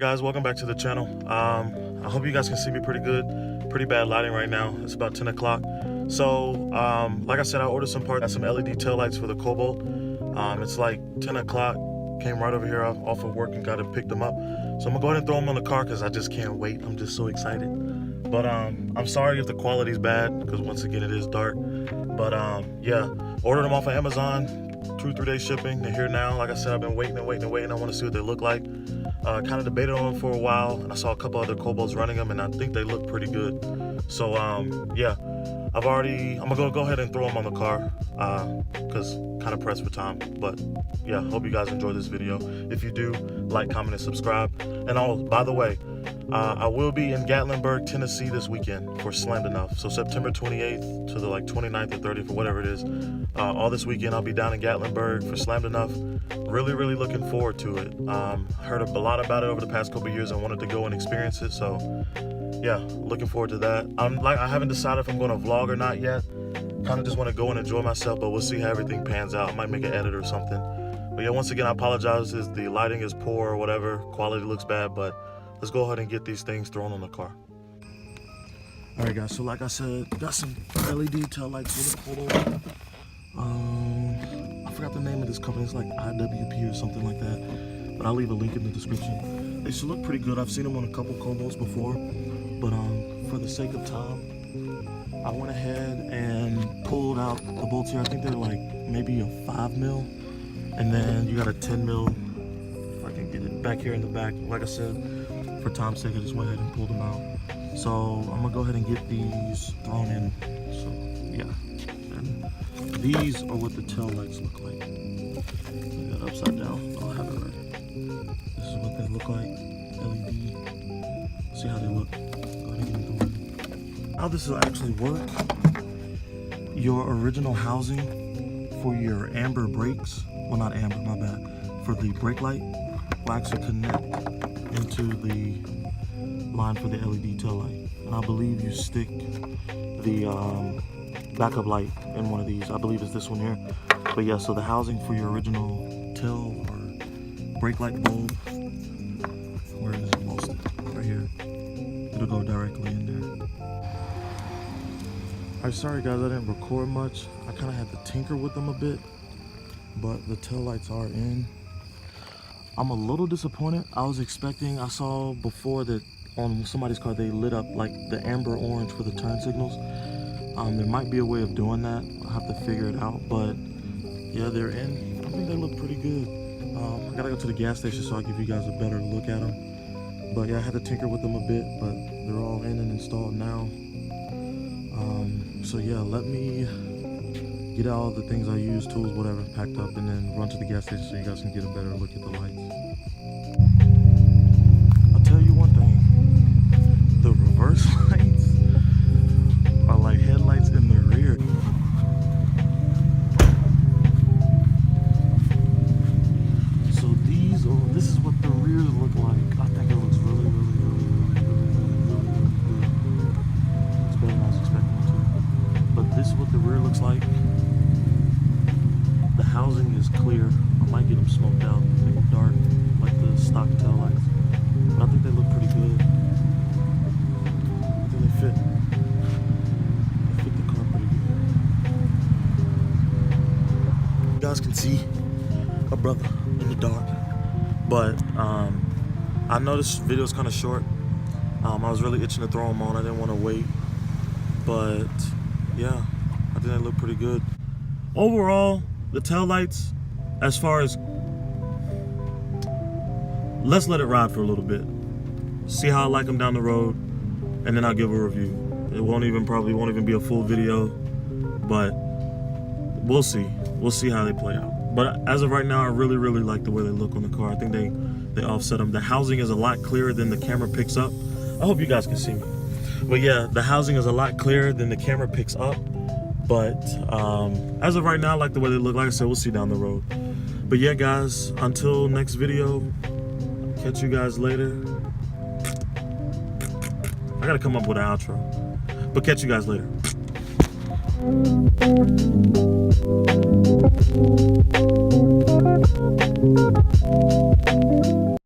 Guys, welcome back to the channel. I hope you guys can see me pretty good. Pretty bad lighting right now. It's about 10 o'clock. So like I said, I ordered some parts, some LED taillights for the Cobalt. It's like 10 o'clock. Came right over here off of work and got and picked them up. So I'm gonna go ahead and throw them on the car because I just can't wait. I'm just so excited. But I'm sorry if the quality's bad because once again it is dark. But yeah, ordered them off of Amazon. 2-3 day shipping. They're here now. Like I said, I've been waiting. I want to see what they look like. Kind of debated on them for a while, and I saw a couple other Cobalts running them, and I think they look pretty good. So yeah, I'm gonna go ahead and throw them on the car because kind of pressed for time. But yeah, hope you guys enjoy this video. If you do, like, comment, and subscribe. And by the way, I will be in Gatlinburg, Tennessee this weekend for Slammed Enough. So September 28th to the 29th or 30th or whatever it is. All this weekend I'll be down in Gatlinburg for Slammed Enough. Really looking forward to it. Heard a lot about it over the past couple years and wanted to go and experience it. So yeah, looking forward to that. I haven't decided if I'm going to vlog or not yet. Kind of just want to go and enjoy myself, but we'll see how everything pans out. I might make an edit or something. But yeah, once again, I apologize if the lighting is poor or whatever, quality looks bad, but let's go ahead and get these things thrown on the car. All right, guys, so like I said, got some LED taillights for the Cobalt. I forgot the name of this company. It's like IWP or something like that, but I'll leave a link in the description. They should look pretty good. I've seen them on a couple Cobalts before, but for the sake of time, I went ahead and pulled out the bolts here. I think they're like maybe a 5 mil, and then you got a 10 mil. If I can get it back here in the back. Like I said, for time's sake, I just went ahead and pulled them out. So I'm gonna go ahead and get these thrown in. So yeah, and these are what the tail lights look like. Put that upside down. I'll have it right. This is what they look like. LED. See how they look. Go ahead and get them thrown in. How this will actually work. Your original housing for your amber brakes, well, not amber, my bad, for the brake light will actually connect into the line for the LED tail light. And I believe you stick the backup light in one of these. I believe it's this one here. But yeah, so the housing for your original tail or brake light bulb, where is it most? Right here. It'll go directly in there. Alright, sorry guys, I didn't record much. I kind of had to tinker with them a bit, but the tail lights are in. I'm a little disappointed. I saw before that on somebody's car they lit up like the amber orange for the turn signals. There might be a way of doing that. I'll have to figure it out, but yeah, they're in. I think they look pretty good. I gotta go to the gas station so I'll give you guys a better look at them. But yeah, I had to tinker with them a bit, but they're all in and installed now. So yeah, let me get all the things I use, tools, whatever, packed up, and then run to the gas station so you guys can get a better look at the lights. I'll tell you one thing, the reverse lights are like headlights in the rear. So this is what the rears look like. I think it looks really good. It's better than I was expecting it to. But this is what the rear looks like. The housing is clear. I might get them smoked out, make them dark, like the stock tail lights. But I think they look pretty good. I think they fit. They fit the car pretty good. You guys can see a brother in the dark. But I know this video is kind of short. I was really itching to throw them on. I didn't want to wait. But yeah, I think they look pretty good. Overall, the tail lights, as far as, let's let it ride for a little bit. See how I like them down the road, and then I'll give a review. It probably won't even be a full video, but we'll see. We'll see how they play out. But as of right now, I really like the way they look on the car. I think they offset them. The housing is a lot clearer than the camera picks up. I hope you guys can see me. But yeah, the housing is a lot clearer than the camera picks up. But as of right now, I like the way they look. Like I said, we'll see down the road. But yeah, guys, until next video, catch you guys later. I gotta come up with an outro. But catch you guys later.